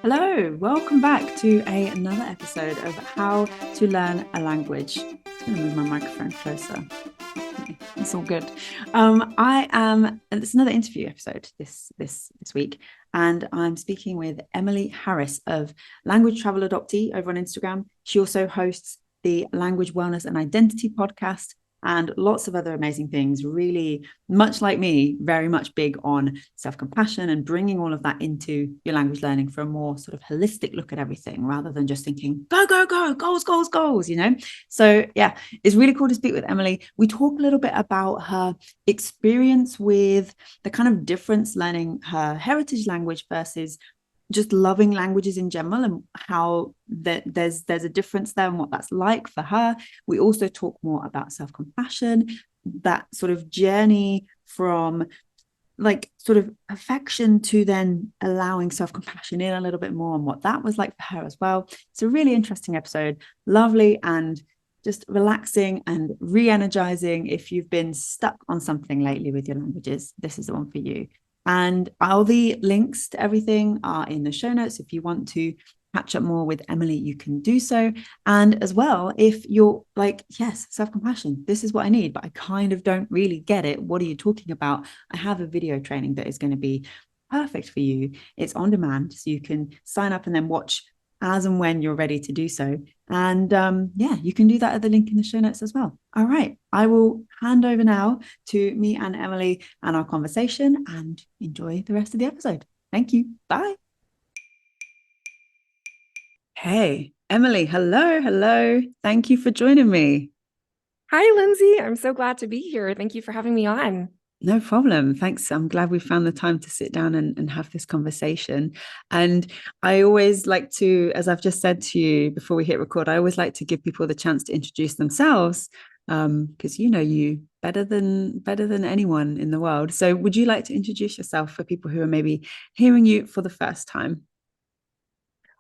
Hello, welcome back to another episode of How to Learn a Language. I'm going to move my microphone closer. Okay, it's all good. It's another interview episode this week, and I'm speaking with Emily Harris of Language Travel Adoptee over on Instagram. She also hosts the Language Wellness and Identity podcast and lots of other amazing things. Really, much like me, very much big on self-compassion and bringing all of that into your language learning for a more sort of holistic look at everything rather than just thinking, go, go, go, goals, goals, goals, So yeah, it's really cool to speak with Emily. We talk a little bit about her experience with the kind of difference learning her heritage language versus just loving languages in general, and how there's a difference there and what that's like for her. We also talk more about self-compassion, that sort of journey from like sort of perfection to then allowing self-compassion in a little bit more, and what that was like for her as well. It's a really interesting episode, lovely and just relaxing and re-energizing. If you've been stuck on something lately with your languages, this is the one for you. And all the links to everything are in the show notes. If you want to catch up more with Emily, you can do so. And as well, if you're like, yes, self-compassion, this is what I need, but I kind of don't really get it. What are you talking about? I have a video training that is going to be perfect for you. It's on demand, so you can sign up and then watch as and when you're ready to do so. And you can do that at the link in the show notes as well. All right, I will hand over now to me and Emily and our conversation, and enjoy the rest of the episode. Thank you. Bye. Hey, Emily. Hello. Hello. Thank you for joining me. Hi, Lindsay. I'm so glad to be here. Thank you for having me on. No problem. Thanks. I'm glad we found the time to sit down and have this conversation. And I always like to, as I've just said to you before we hit record, I always like to give people the chance to introduce themselves, because you know you better than anyone in the world. So would you like to introduce yourself for people who are maybe hearing you for the first time?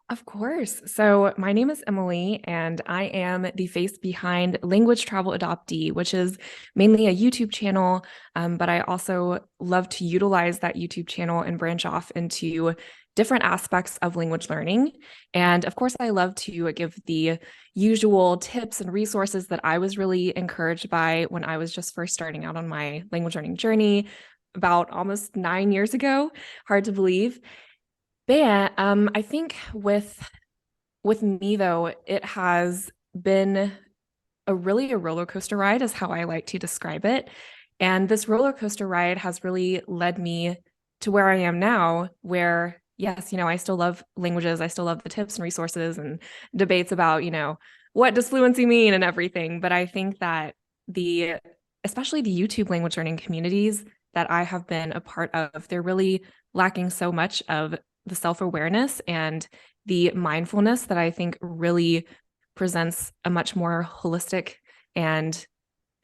Of course. So, my name is Emily, and I am the face behind Language Travel Adoptee, which is mainly a YouTube channel. But I also love to utilize that YouTube channel and branch off into different aspects of language learning. And of course, I love to give the usual tips and resources that I was really encouraged by when I was just first starting out on my language learning journey about almost 9 years ago. Hard to believe. But yeah, I think with me though, it has been a roller coaster ride, is how I like to describe it. And this roller coaster ride has really led me to where I am now, where yes, I still love languages, I still love the tips and resources and debates about, what does fluency mean and everything. But I think that the especially the YouTube language learning communities that I have been a part of, they're really lacking so much of the self-awareness and the mindfulness that I think really presents a much more holistic and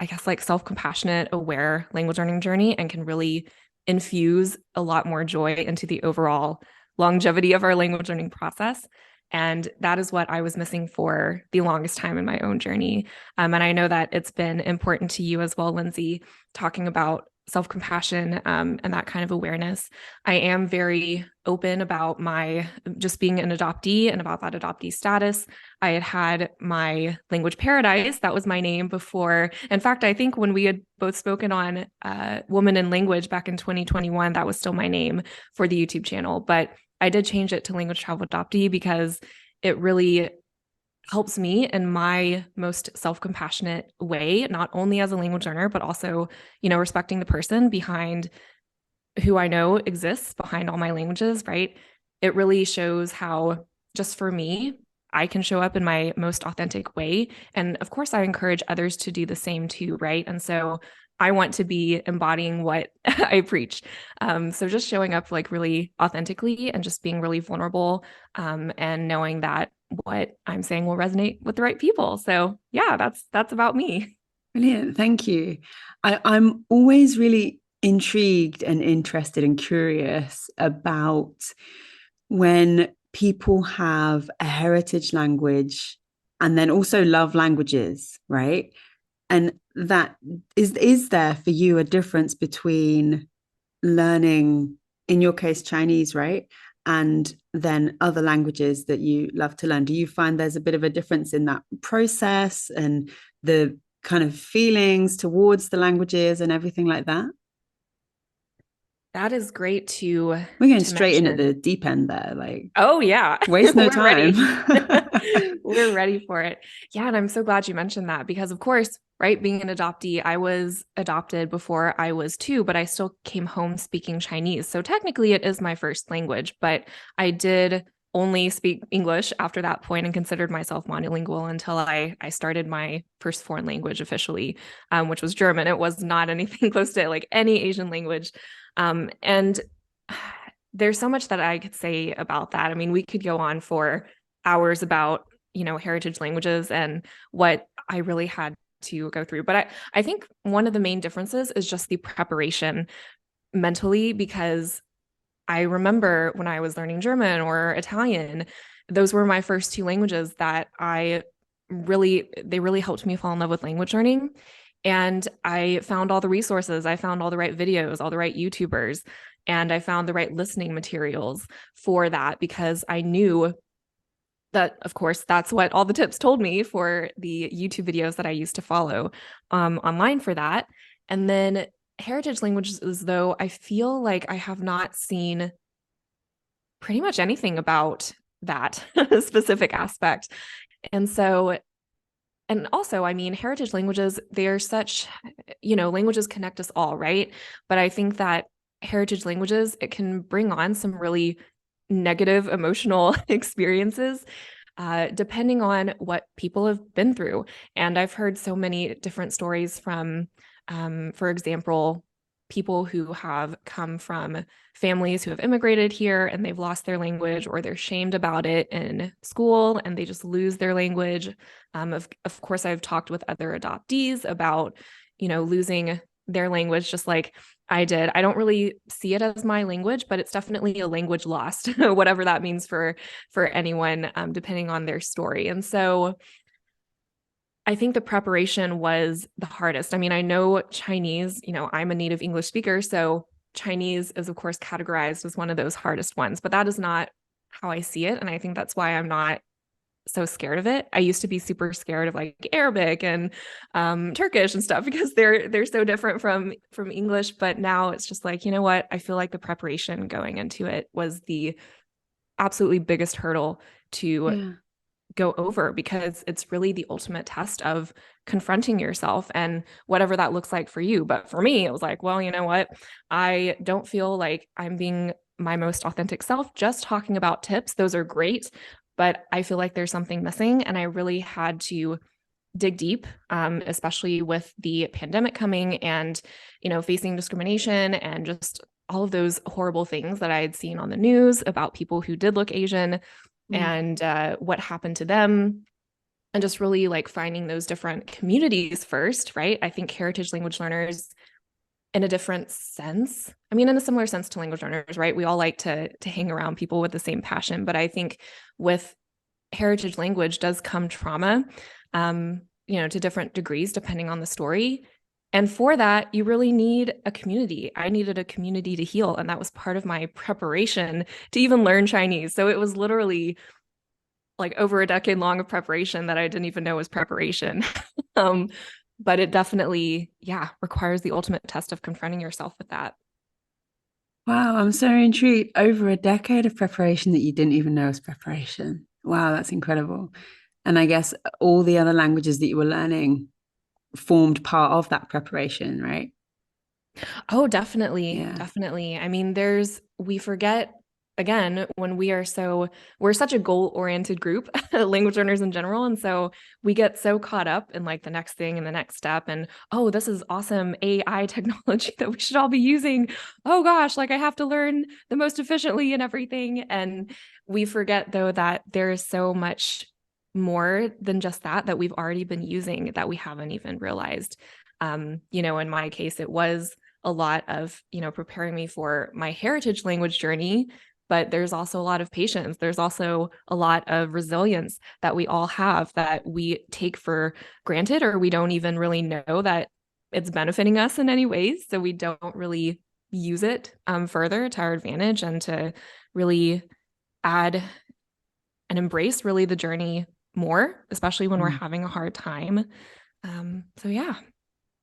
I guess like self-compassionate, aware language learning journey, and can really infuse a lot more joy into the overall longevity of our language learning process. And that is what I was missing for the longest time in my own journey. And I know that it's been important to you as well, Lindsay, talking about self-compassion and that kind of awareness. I am very open about my just being an adoptee and about that adoptee status. I had my language paradise. That was my name before. In fact, I think when we had both spoken on Woman in Language back in 2021, that was still my name for the YouTube channel. But I did change it to Language Travel Adoptee because it really helps me in my most self-compassionate way, not only as a language learner, but also, respecting the person behind who I know exists behind all my languages, right? It really shows how, just for me, I can show up in my most authentic way. And of course, I encourage others to do the same too, right? And so I want to be embodying what I preach. So just showing up like really authentically and just being really vulnerable, and knowing that what I'm saying will resonate with the right people. So yeah, that's about me. Brilliant. Thank you. I'm always really intrigued and interested and curious about when people have a heritage language and then also love languages, right? And that is there for you a difference between learning, in your case, Chinese, right? and then other languages that you love to learn? Do you find there's a bit of a difference in that process and the kind of feelings towards the languages and everything like that? That is great to We're going to straight in at the mention. deep end there. Like, Oh yeah, waste no we're time. ready. We're ready for it. Yeah, and I'm so glad you mentioned that because of course, right, being an adoptee, I was adopted before I was 2, but I still came home speaking Chinese. So technically it is my first language, but I did only speak English after that point and considered myself monolingual until I started my first foreign language officially, which was German. It was not anything close to like any Asian language. And there's so much that I could say about that. I mean, we could go on for hours about, heritage languages and what I really had to go through. But I think one of the main differences is just the preparation mentally, because I remember when I was learning German or Italian, those were my first 2 languages that they really helped me fall in love with language learning. And I found all the resources, I found all the right videos, all the right YouTubers, and I found the right listening materials for that because I knew that, of course, that's what all the tips told me for the YouTube videos that I used to follow online for that. And then heritage languages, though, I feel like I have not seen pretty much anything about that specific aspect. And so, and also, I mean, heritage languages, they're such, languages connect us all, right? But I think that heritage languages, it can bring on some really negative emotional experiences depending on what people have been through. And I've heard so many different stories from, for example, people who have come from families who have immigrated here and they've lost their language or they're shamed about it in school and they just lose their language. Of course, I've talked with other adoptees about, losing their language just like I did. I don't really see it as my language, but it's definitely a language lost, whatever that means for anyone, depending on their story. And so I think the preparation was the hardest. I mean, I know Chinese, I'm a native English speaker, so Chinese is, of course, categorized as one of those hardest ones, but that is not how I see it. And I think that's why I'm not so scared of it. I used to be super scared of like Arabic and Turkish and stuff because they're so different from English. But now it's just like, you know what? I feel like the preparation going into it was the absolutely biggest hurdle to Yeah. go over because it's really the ultimate test of confronting yourself and whatever that looks like for you. But for me, it was like, well, you know what? I don't feel like I'm being my most authentic self just talking about tips. Those are great, but I feel like there's something missing. And I really had to dig deep, especially with the pandemic coming and, facing discrimination and just all of those horrible things that I had seen on the news about people who did look Asian Mm. and what happened to them. And just really like finding those different communities first, right? I think heritage language learners, in a different sense, I mean, in a similar sense to language learners, right? We all like to hang around people with the same passion. But I think with heritage language does come trauma, to different degrees depending on the story. And for that, you really need a community. I needed a community to heal. And that was part of my preparation to even learn Chinese. So it was literally like over a decade long of preparation that I didn't even know was preparation. um, but it definitely, yeah, requires the ultimate test of confronting yourself with that. Wow, I'm so intrigued. Over a decade of preparation that you didn't even know was preparation. Wow, that's incredible. And I guess all the other languages that you were learning formed part of that preparation, right? Oh, definitely. Yeah. Definitely. I mean, we forget again when we're such a goal-oriented group, language learners in general. And so we get so caught up in like the next thing and the next step. And oh, this is awesome AI technology that we should all be using. Oh gosh, like I have to learn the most efficiently and everything. And we forget though that there is so much more than just that we've already been using that we haven't even realized. In my case, it was a lot of, preparing me for my heritage language journey, but there's also a lot of patience. There's also a lot of resilience that we all have that we take for granted, or we don't even really know that it's benefiting us in any ways. So we don't really use it further to our advantage and to really add and embrace really the journey more, especially when we're Mm. having a hard time. So yeah.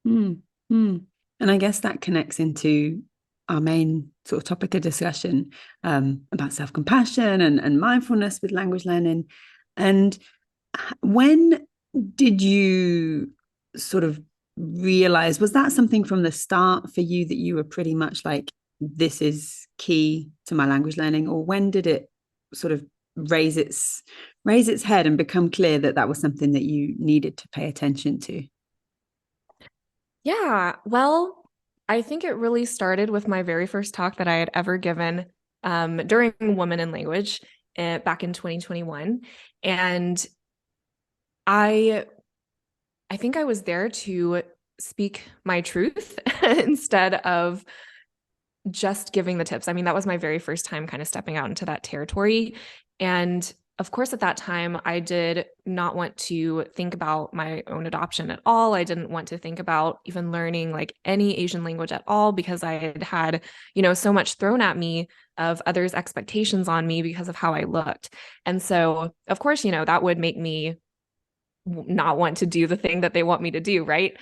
Mm. Mm. And I guess that connects into our main sort of topic of discussion, about self-compassion and mindfulness with language learning. And when did you sort of realize, was that something from the start for you that you were pretty much like, this is key to my language learning? Or when did it sort of raise its head and become clear that that was something that you needed to pay attention to? Yeah. Well, I think it really started with my very first talk that I had ever given during Women in Language back in 2021. And I I think I was there to speak my truth instead of just giving the tips. I mean, that was my very first time kind of stepping out into that territory. And of course, at that time, I did not want to think about my own adoption at all. I didn't want to think about even learning like any Asian language at all because I had had, so much thrown at me of others' expectations on me because of how I looked. And so, of course, that would make me not want to do the thing that they want me to do, right?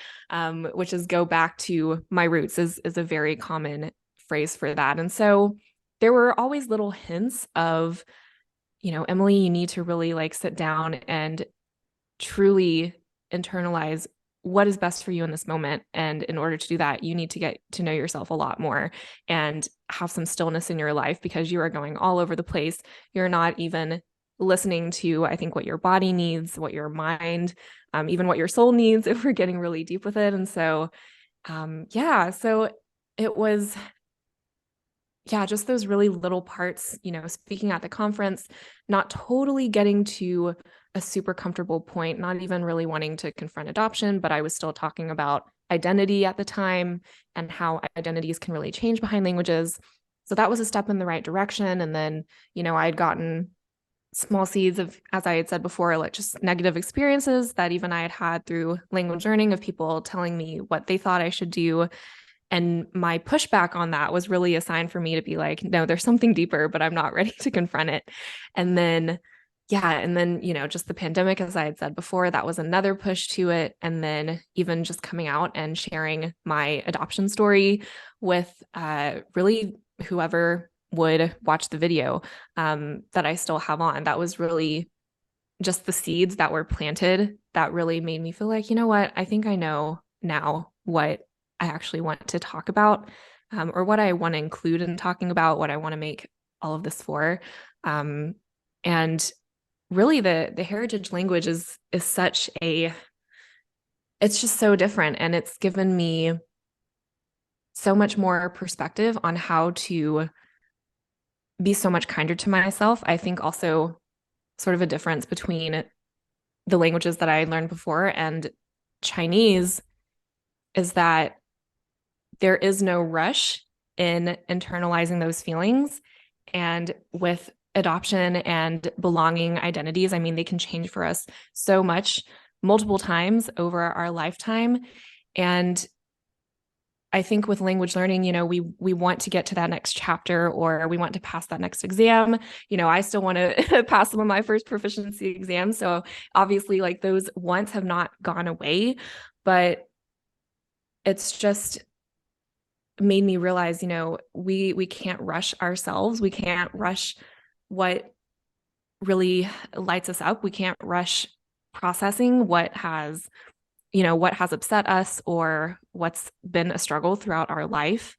Which is go back to my roots is a very common phrase for that. And so there were always little hints of, Emily, you need to really like sit down and truly internalize what is best for you in this moment. And in order to do that, you need to get to know yourself a lot more and have some stillness in your life because you are going all over the place. You're not even listening to, I think, what your body needs, what your mind, even what your soul needs, if we're getting really deep with it. And so, yeah, so it was yeah, just those really little parts, speaking at the conference, not totally getting to a super comfortable point, not even really wanting to confront adoption, but I was still talking about identity at the time and how identities can really change behind languages. So that was a step in the right direction. And then, I had gotten small seeds of, as I had said before, like just negative experiences that even I had had through language learning of people telling me what they thought I should do and my pushback on that was really a sign for me to be like, no, there's something deeper, but I'm not ready to confront it. And then, yeah. And then, just the pandemic, as I had said before, that was another push to it. And then even just coming out and sharing my adoption story with really whoever would watch the video that I still have on. That was really just the seeds that were planted that really made me feel like, you know what, I think I know now what I actually want to talk about, or what I want to include in talking about, what I want to make all of this for. Um, and really the heritage language is such a it's just so different and it's given me so much more perspective on how to be so much kinder to myself. I think also sort of a difference between the languages that I learned before and Chinese is that there is no rush in internalizing those feelings. And with adoption and belonging identities, I mean, they can change for us so much multiple times over our lifetime. And I think with language learning, we want to get to that next chapter or we want to pass that next exam. I still want to pass some of my first proficiency exams. So obviously, like those wants have not gone away, but it's just made me realize, we can't rush ourselves. We can't rush what really lights us up. We can't rush processing what has upset us or what's been a struggle throughout our life.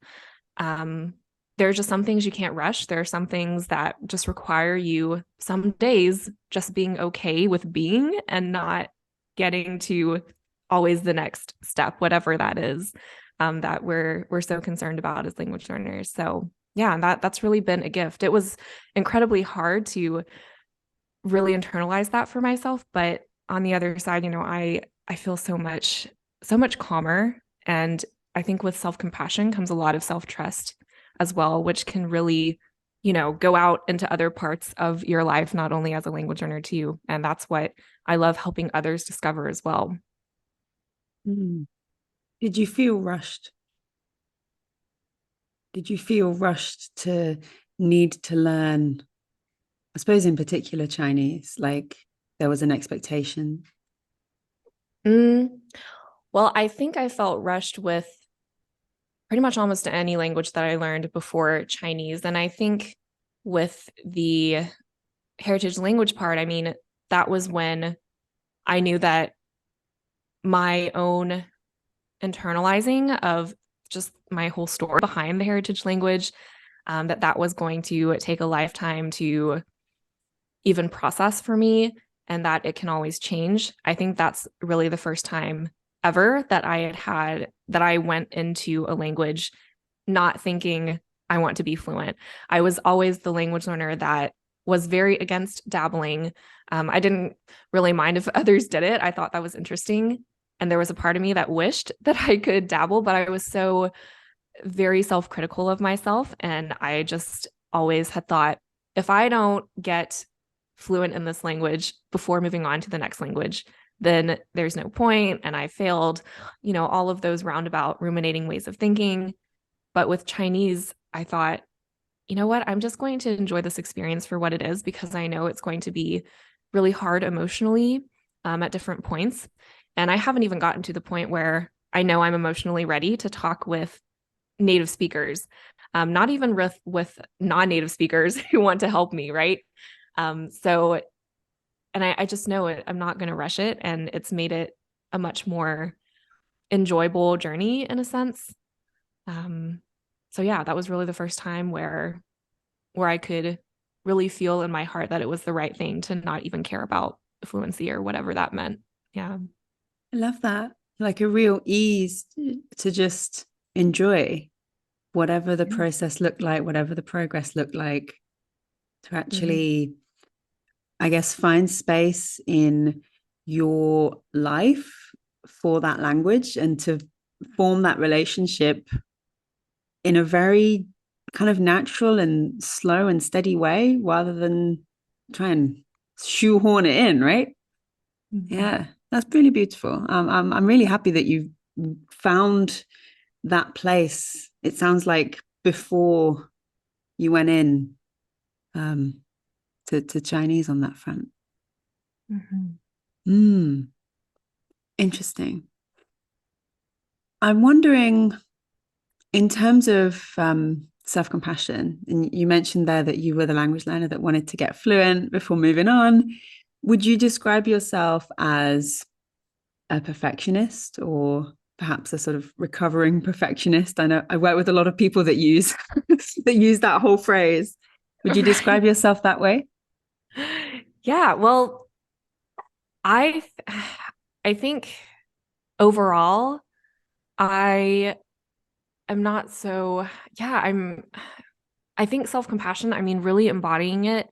Um, there are just some things you can't rush. There are some things that just require you some days just being okay with being and not getting to always the next step, whatever that is, that we're so concerned about as language learners. So yeah, that's really been a gift. It was incredibly hard to really internalize that for myself, but on the other side, I feel so much calmer, and I think with self-compassion comes a lot of self-trust as well, which can really, go out into other parts of your life, not only as a language learner too. And that's what I love helping others discover as well. Mm. Did you feel rushed? Did you feel rushed to need to learn I suppose in particular Chinese, like there was an expectation. Mm, well, I think I felt rushed with pretty much almost any language that I learned before Chinese. And I think with the heritage language part, I mean, that was when I knew that my own internalizing of just my whole story behind the heritage language, that was going to take a lifetime to even process for me, and that it can always change. I think that's really the first time ever that I went into a language not thinking I want to be fluent. I was always the language learner that was very against dabbling. I didn't really mind if others did it. I thought that was interesting. And there was a part of me that wished that I could dabble, but I was so very self-critical of myself. And I just always had thought, if I don't get fluent in this language before moving on to the next language, then there's no point. And I failed, all of those roundabout ruminating ways of thinking. But with Chinese, I thought, you know what? I'm just going to enjoy this experience for what it is because I know it's going to be really hard emotionally at different points. And I haven't even gotten to the point where I know I'm emotionally ready to talk with native speakers, not even with non-native speakers who want to help me, right? So, and I just know it. I'm not going to rush it, and it's made it a much more enjoyable journey in a sense. Um, so yeah, that was really the first time where I could really feel in my heart that it was the right thing to not even care about fluency or whatever that meant. Yeah. I love that. Like a real ease to just enjoy whatever the process looked like, whatever the progress looked like, to Mm-hmm. actually, I guess, find space in your life for that language and to form that relationship in a very kind of natural and slow and steady way rather than try and shoehorn it in, right? Mm-hmm. Yeah, that's really beautiful. I'm really happy that you found that place. It sounds like before you went in um, to Chinese on that front. Mm-hmm. Mm, interesting. I'm wondering, in terms of self-compassion, and you mentioned there that you were the language learner that wanted to get fluent before moving on. Would you describe yourself as a perfectionist or perhaps a sort of recovering perfectionist? I know I work with a lot of people that use that use that whole phrase. Would you describe Right. yourself that way? Yeah, well, I I think overall I am not so yeah, I think self-compassion, I mean really embodying it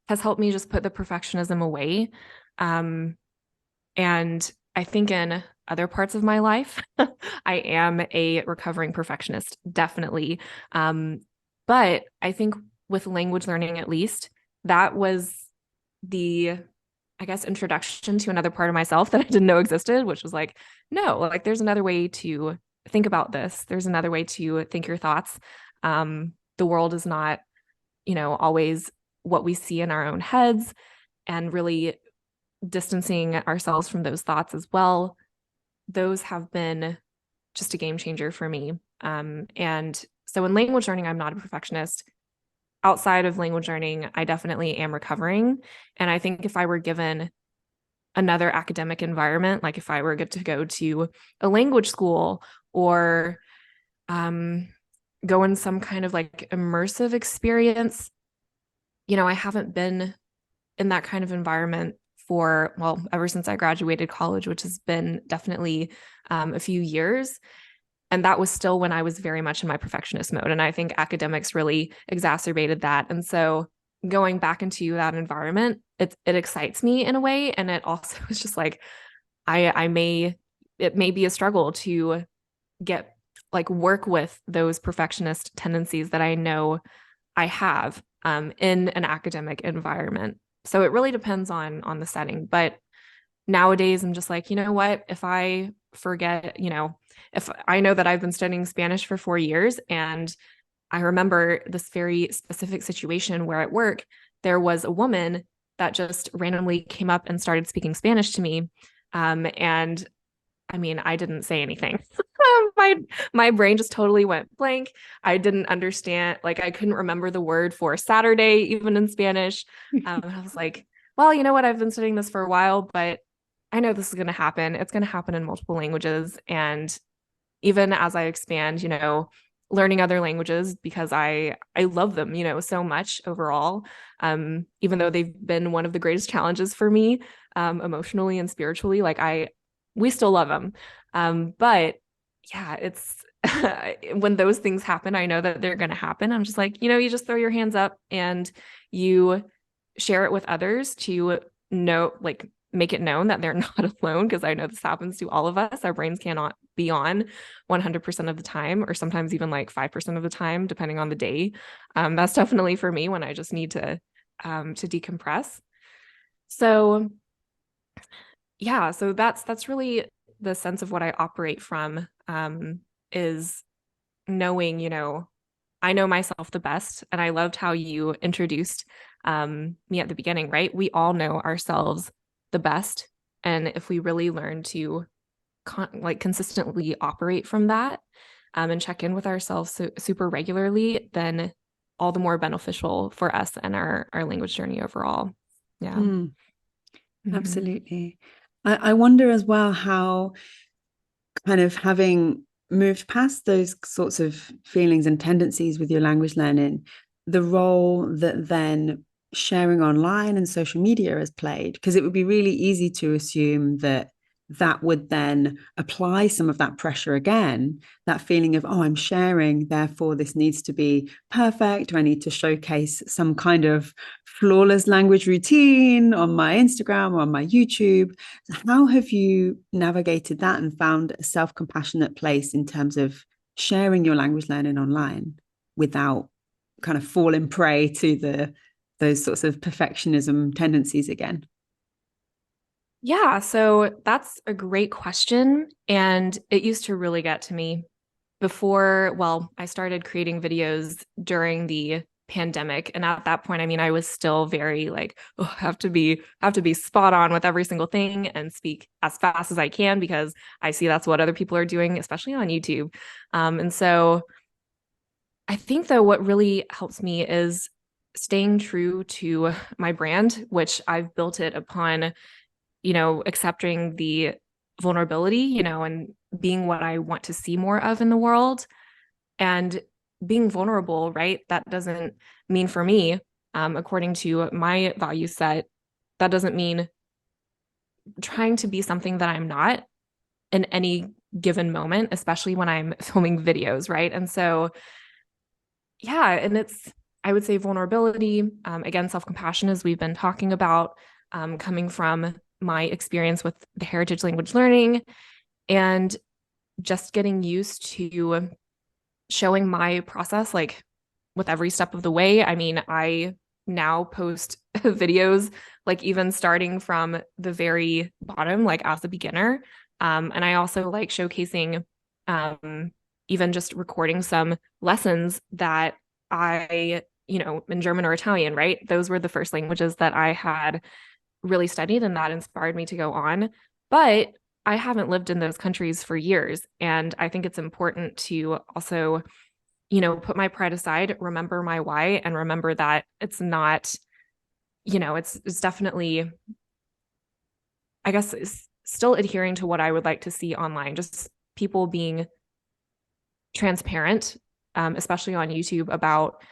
has helped me just put the perfectionism away. Um and I think in other parts of my life, I am a recovering perfectionist, definitely. Um but I think with language learning at least, that was the I guess introduction to another part of myself that I didn't know existed, which was like, no, like there's another way to think about this. There's another way to think your thoughts. The world is not, always what we see in our own heads, and really distancing ourselves from those thoughts as well. Those have been just a game changer for me. And so in language learning, I'm not a perfectionist. Outside of language learning, I definitely am recovering. And I think if I were given another academic environment, like if I were to go to a language school or um, go in some kind of like immersive experience, I haven't been in that kind of environment for, well, ever since I graduated college, which has been definitely a few years. And that was still when I was very much in my perfectionist mode. And I think academics really exacerbated that. And so going back into that environment, it excites me in a way. And it also is just like, I may it may be a struggle to get like work with those perfectionist tendencies that I know I have in an academic environment. So it really depends on the setting. But nowadays I'm just like, you know what? If I forget, if I know that I've been studying Spanish for 4 years and I remember this very specific situation where at work there was a woman that just randomly came up and started speaking Spanish to me. And I mean, I didn't say anything. my my brain just totally went blank. I didn't understand, like I couldn't remember the word for Saturday, even in Spanish. And I was like, well, you know what? I've been studying this for a while, but I know this is going to happen. It's going to happen in multiple languages. And even as I expand, learning other languages because I love them, so much overall. Even though they've been one of the greatest challenges for me, emotionally and spiritually, like we still love them. But yeah, it's when those things happen, I know that they're going to happen. I'm just like, you just throw your hands up and you share it with others to know, like make it known that they're not alone, because I know this happens to all of us. Our brains cannot be on 100% of the time, or sometimes even like 5% of the time, depending on the day. That's definitely for me when I just need to decompress. So yeah, so that's really the sense of what I operate from, is knowing, I know myself the best. And I loved how you introduced me at the beginning, right? We all know ourselves the best. And if we really learn to consistently operate from that, and check in with ourselves super regularly, then all the more beneficial for us and our language journey overall. Yeah. Mm-hmm. Absolutely. I wonder as well how, kind of having moved past those sorts of feelings and tendencies with your language learning, the role that then sharing online and social media has played, because it would be really easy to assume that that would then apply some of that pressure again, that feeling of, oh, I'm sharing, therefore this needs to be perfect, or I need to showcase some kind of flawless language routine on my Instagram or on my YouTube. How have you navigated that and found a self-compassionate place in terms of sharing your language learning online without kind of falling prey to those sorts of perfectionism tendencies again? Yeah, so that's a great question. And it used to really get to me before, well, I started creating videos during the pandemic. And at that point, I mean, I was still very like, oh, have to be spot on with every single thing and speak as fast as I can, because I see that's what other people are doing, especially on YouTube. And so I think though what really helps me is staying true to my brand, which I've built it upon, accepting the vulnerability, and being what I want to see more of in the world, and being vulnerable, right? That doesn't mean, for me, according to my value set, that doesn't mean trying to be something that I'm not in any given moment, especially when I'm filming videos, right? And so, yeah, and I would say vulnerability, again, self-compassion, as we've been talking about, coming from my experience with the heritage language learning, and just getting used to showing my process, like with every step of the way. I mean, I now post videos, like even starting from the very bottom, like as a beginner. And I also like showcasing, even just recording some lessons that I, in German or Italian, right? Those were the first languages that I had really studied, and that inspired me to go on. But I haven't lived in those countries for years. And I think it's important to also, put my pride aside, remember my why, and remember that it's not, it's definitely, I guess, it's still adhering to what I would like to see online, just people being transparent, especially on YouTube, about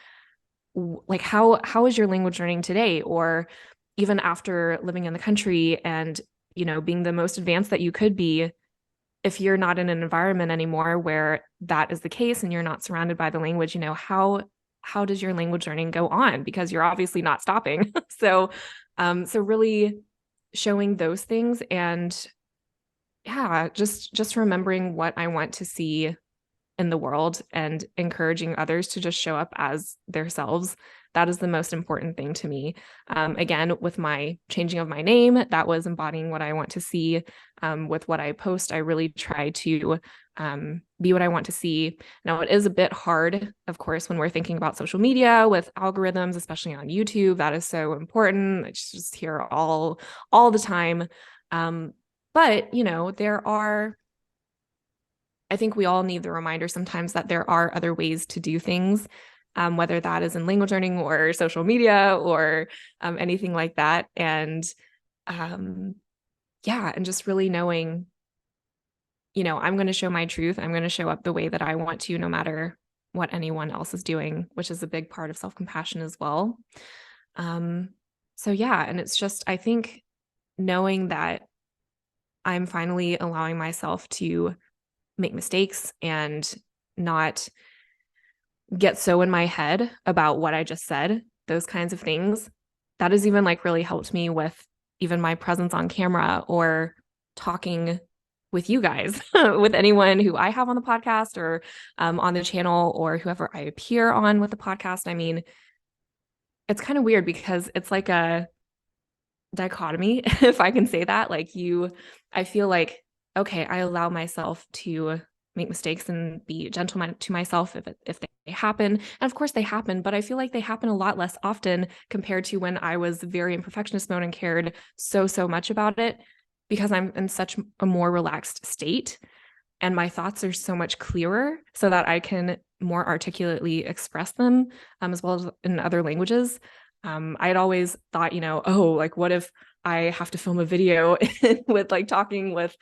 like how is your language learning today, or even after living in the country and, being the most advanced that you could be. If you're not in an environment anymore where that is the case and you're not surrounded by the language, how does your language learning go on? Because you're obviously not stopping. So really showing those things, and yeah, just remembering what I want to see in the world and encouraging others to just show up as themselves. That is the most important thing to me. Again, with my changing of my name, that was embodying what I want to see. With what I post, I really try to be what I want to see. Now, it is a bit hard, of course, when we're thinking about social media with algorithms, especially on YouTube. That is so important. It's just here all the time. But there are. I think we all need the reminder sometimes that there are other ways to do things, whether that is in language learning or social media or anything like that. And um, yeah, and just really knowing, I'm going to show my truth. I'm going to show up the way that I want to, no matter what anyone else is doing, which is a big part of self-compassion as well. Um, so yeah, and it's just, I think knowing that I'm finally allowing myself to make mistakes and not get so in my head about what I just said, those kinds of things. That has even like really helped me with even my presence on camera or talking with you guys, with anyone who I have on the podcast or on the channel or whoever I appear on with the podcast. I mean, it's kind of weird because it's like a dichotomy, if I can say that. I feel like, okay, I allow myself to make mistakes and be gentle to myself if they happen. And of course they happen, but I feel like they happen a lot less often compared to when I was very in perfectionist mode and cared so much about it, because I'm in such a more relaxed state and my thoughts are so much clearer so that I can more articulately express them, as well as in other languages. I had always thought, oh, like what if I have to film a video with like talking with,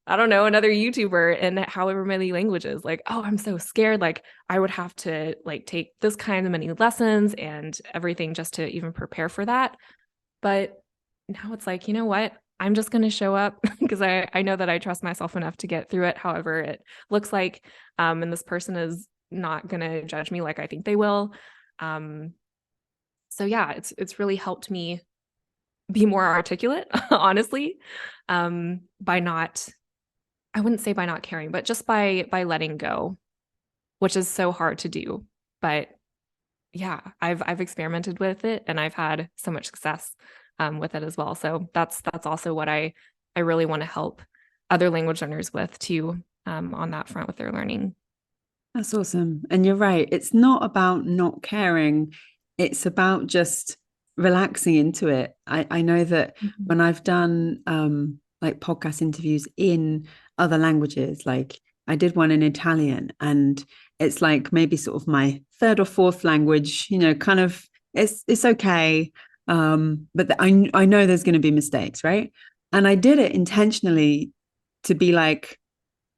I don't know, another YouTuber in however many languages? Like, oh, I'm so scared. Like I would have to like take this kind of many lessons and everything just to even prepare for that. But now it's like, you know what? I'm just going to show up because I know that I trust myself enough to get through it, however it looks like. And this person is not going to judge me like I think they will. Um, so yeah, it's really helped me be more articulate, honestly, by not, I wouldn't say by not caring, but just by letting go, which is so hard to do. But yeah, I've experimented with it and I've had so much success with it as well. So that's also what I really want to help other language learners with too, on that front with their learning. That's awesome. And you're right. It's not about not caring. It's about just relaxing into it. I know that Mhm. when I've done like podcast interviews in other languages, like I did one in Italian, and it's like maybe sort of my third or fourth language, kind of it's okay. But I know there's going to be mistakes, right? And I did it intentionally to be like,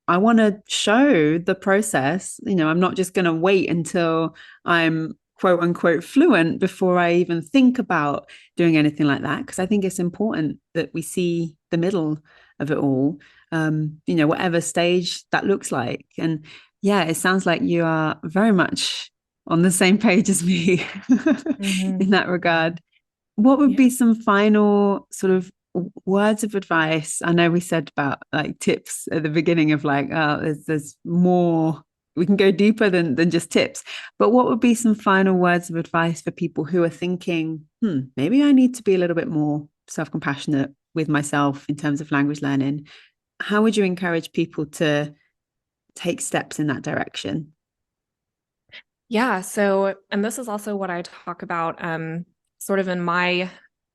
I want to show the process. I'm not just going to wait until I'm quote unquote fluent before I even think about doing anything like that. Because I think it's important that we see the middle of it all, whatever stage that looks like. And yeah, it sounds like you are very much on the same page as me in Mhm. that regard. What would Yeah. be some final sort of words of advice? I know we said about like tips at the beginning of like, oh, there's more. We can go deeper than just tips. But what would be some final words of advice for people who are thinking, maybe I need to be a little bit more self-compassionate with myself in terms of language learning? How would you encourage people to take steps in that direction? Yeah. So, and this is also what I talk about, sort of in my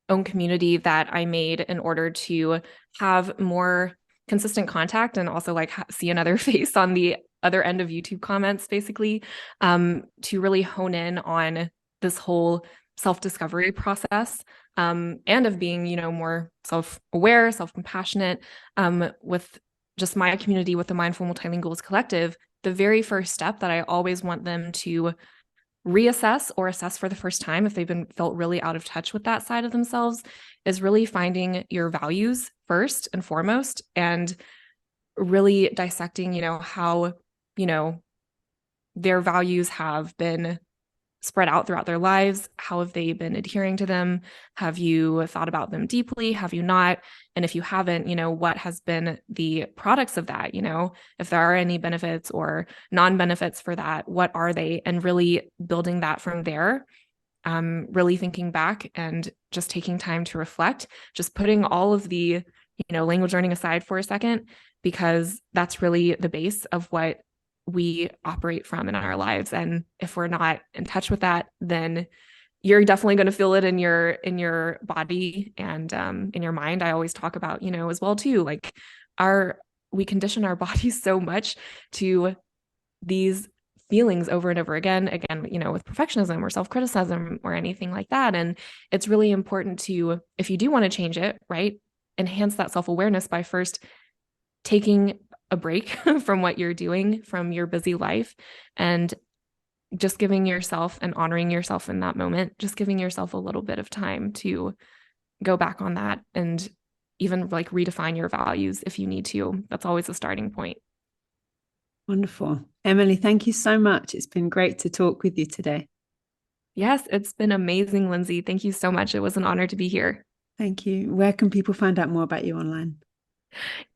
own community that I made in order to have more consistent contact and also like see another face on the other end of YouTube comments, basically, to really hone in on this whole self-discovery process, and of being, more self-aware, self-compassionate, with just my community with the Mindful Multilinguals Collective. The very first step that I always want them to reassess or assess for the first time if they've been felt really out of touch with that side of themselves is really finding your values first and foremost and really dissecting, how, you know, their values have been spread out throughout their lives. How have they been adhering to them? Have you thought about them deeply? Have you not? And if you haven't, what has been the products of that? If there are any benefits or non-benefits for that, what are they? And really building that from there. Really thinking back and just taking time to reflect, just putting all of the, language learning aside for a second, because that's really the base of what we operate from in our lives. And if we're not in touch with that, then you're definitely going to feel it in your body and in your mind. I always talk about, as well too, like our we condition our bodies so much to these feelings over and over again, with perfectionism or self-criticism or anything like that. And it's really important to, if you do want to change it, right, enhance that self-awareness by first taking a break from what you're doing, from your busy life, and just giving yourself and honoring yourself in that moment, just giving yourself a little bit of time to go back on that and even like redefine your values if you need to. That's always a starting point. Wonderful. Emily, thank you so much. It's been great to talk with you today. Yes, it's been amazing, Lindsay. Thank you so much. It was an honor to be here. Thank you. Where can people find out more about you online?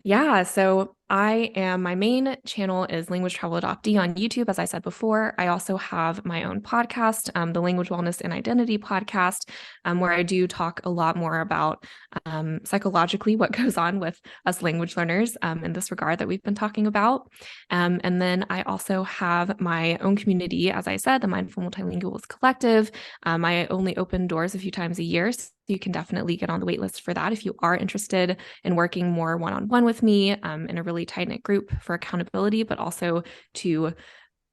Yeah, so my main channel is Language Travel Adoptee on YouTube, as I said before. I also have my own podcast, the Language Wellness and Identity podcast, where I do talk a lot more about psychologically what goes on with us language learners in this regard that we've been talking about. And then I also have my own community, as I said, the Mindful Multilinguals Collective. I only open doors a few times a year, so you can definitely get on the waitlist for that if you are interested in working more one-on-one with me in a really tight-knit group for accountability, but also to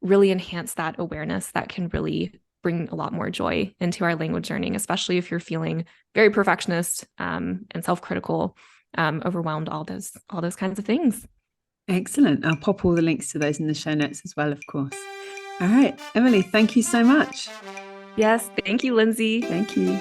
really enhance that awareness that can really bring a lot more joy into our language learning, especially if you're feeling very perfectionist and self-critical, overwhelmed, all those kinds of things. Excellent. I'll pop all the links to those in the show notes as well, of course. All right, Emily, thank you so much. Yes, thank you, Lindsay. Thank you.